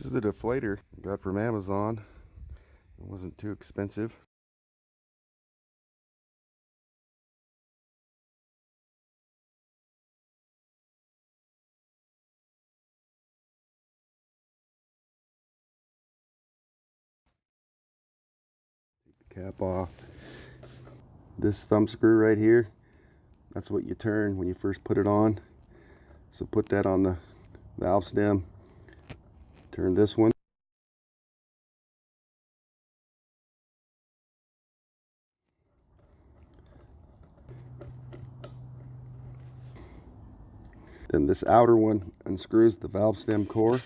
This is the deflator I got from Amazon. It wasn't too expensive. Take the cap off. This thumb screw right here, that's what you turn when you first put it on. So put that on the valve stem. Turn this one. Then this outer one unscrews the valve stem core.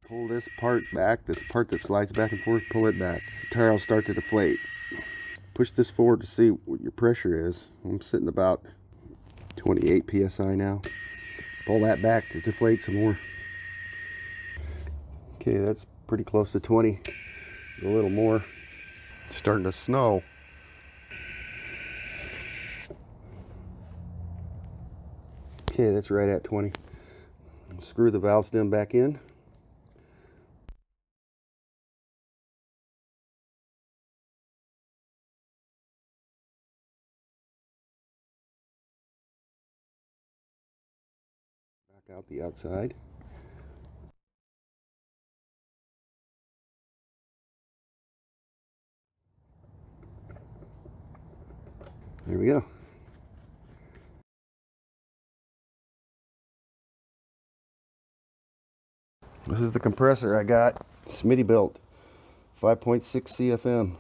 Pull this part back, this part that slides back and forth, pull it back. The tire will start to deflate. Push this forward to see what your pressure is. I'm sitting about 28 psi now. Pull that back to deflate some more. Okay, that's pretty close to 20. A little more. It's starting to snow. Okay, that's right at 20. Screw the valve stem back in. Back out the outside. There we go. This is the compressor I got, Smittybuilt, 5.6 CFM.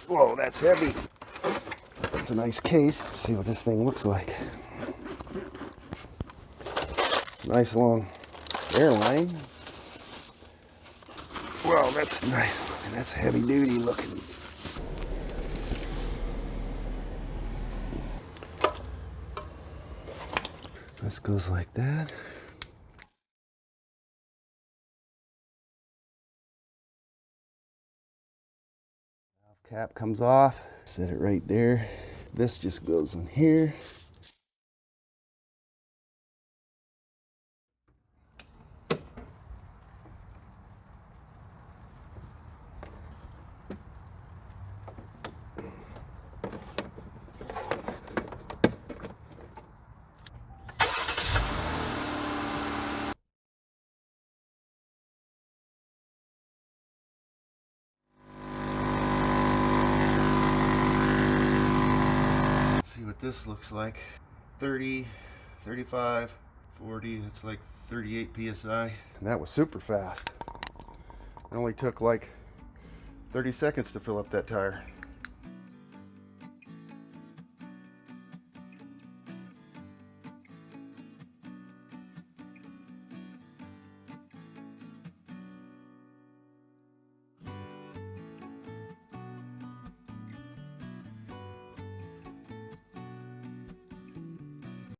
Whoa, that's heavy. It's a nice case. Let's see what this thing looks like. It's a nice long airline. Whoa, that's nice. And that's heavy duty looking. This goes like that. Valve cap comes off. Set it right there. This just goes in here. See what this looks like. 30, 35, 40, it's like 38 psi. And that was super fast. It only took like 30 seconds to fill up that tire.